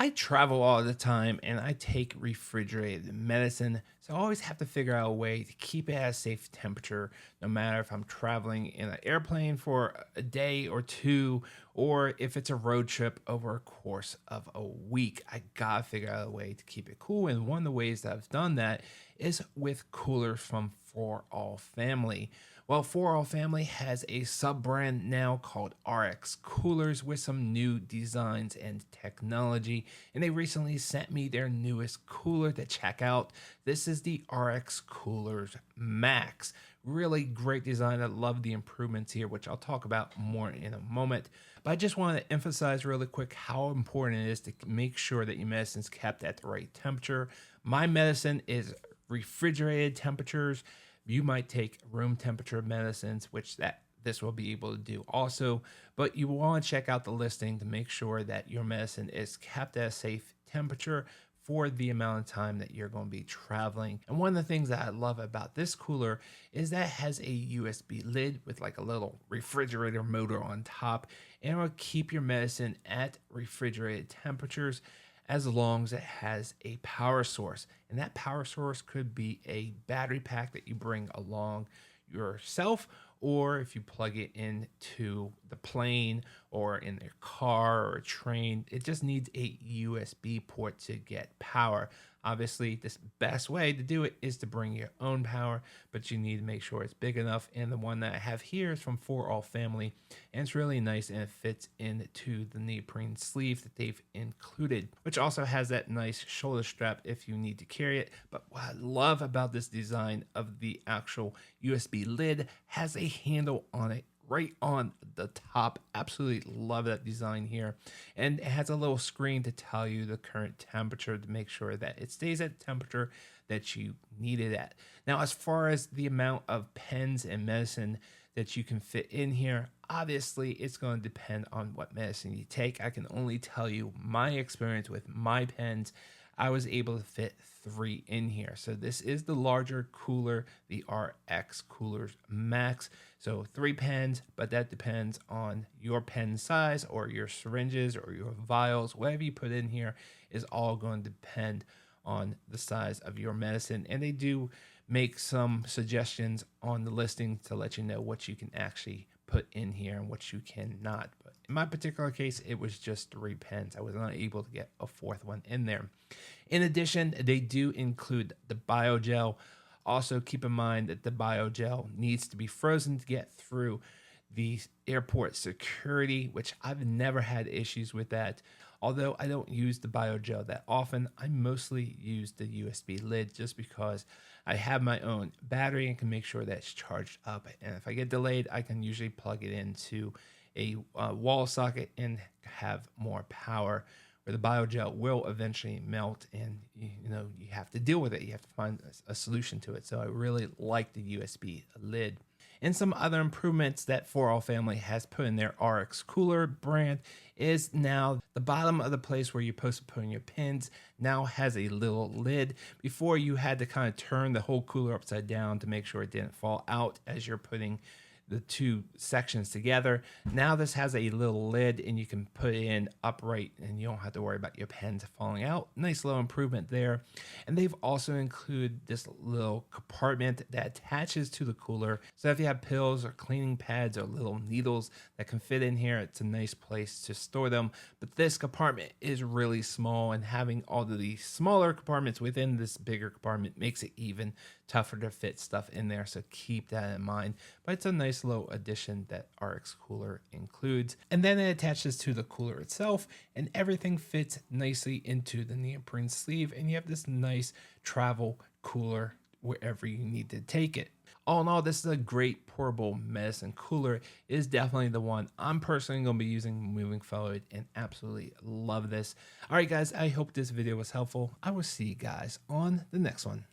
I travel all the time and I take refrigerated medicine, so I always have to figure out a way to keep it at a safe temperature, no matter if I'm traveling in an airplane for a day or two, or if it's a road trip over a course of a week. I gotta figure out a way to keep it cool, and one of the ways that I've done that is with coolers from For All Family. Well, For All Family has a sub brand now called RxCoolers with some new designs and technology, and they recently sent me their newest cooler to check out. This is the RxCoolers Max. Really great design. I love the improvements here, which I'll talk about more in a moment. But I just want to emphasize really quick how important it is to make sure that your medicine's kept at the right temperature. My medicine is refrigerated temperatures. You might take room temperature medicines, which this will be able to do also, but you want to check out the listing to make sure that your medicine is kept at a safe temperature for the amount of time that you're going to be traveling. And one of the things that I love about this cooler is that it has a USB lid with like a little refrigerator motor on top, and it will keep your medicine at refrigerated temperatures as long as it has a power source. And that power source could be a battery pack that you bring along yourself, or if you plug it into the plane or in your car or a train, it just needs a USB port to get power. Obviously, the best way to do it is to bring your own power, but you need to make sure it's big enough. And the one that I have here is from For All Family, and it's really nice and it fits into the neoprene sleeve that they've included, which also has that nice shoulder strap if you need to carry it. But what I love about this design of the actual USB lid has a handle on it right on the top. Absolutely love that design here. And it has a little screen to tell you the current temperature to make sure that it stays at the temperature that you need it at. Now, as far as the amount of pens and medicine that you can fit in here, obviously it's going to depend on what medicine you take. I can only tell you my experience with my pens. I was able to fit 3 in here. So this is the larger cooler, the RxCoolers Max. So 3 pens, but that depends on your pen size or your syringes or your vials. Whatever you put in here is all going to depend on the size of your medicine. And they do make some suggestions on the listing to let you know what you can actually put in here and what you cannot. But in my particular case, it was just 3 pens. I was not able to get a 4th one in there. In addition, they do include the biogel. Also, keep in mind that the biogel needs to be frozen to get through the airport security, which I've never had issues with that. Although I don't use the biogel that often, I mostly use the USB lid just because I have my own battery and can make sure that it's charged up. And if I get delayed, I can usually plug it into a wall socket and have more power, where the biogel will eventually melt, and you have to deal with it. You have to find a solution to it. So I really like the USB lid. And some other improvements that For All Family has put in their RxCooler brand is now the bottom of the place where you're supposed to put in your pins now has a little lid. Before, you had to kind of turn the whole cooler upside down to make sure it didn't fall out as you're putting the 2 sections together. Now this has a little lid and you can put it in upright and you don't have to worry about your pens falling out. Nice little improvement there. And they've also included this little compartment that attaches to the cooler. So if you have pills or cleaning pads or little needles that can fit in here, it's a nice place to store them. But this compartment is really small, and having all of these smaller compartments within this bigger compartment makes it even tougher to fit stuff in there. So keep that in mind. But it's a nice little addition that RxCooler includes. And then it attaches to the cooler itself, and everything fits nicely into the neoprene sleeve, and you have this nice travel cooler wherever you need to take it. All in all, this is a great portable medicine cooler. It is definitely the one I'm personally going to be using moving forward, and absolutely love this. All right, guys, I hope this video was helpful. I will see you guys on the next one.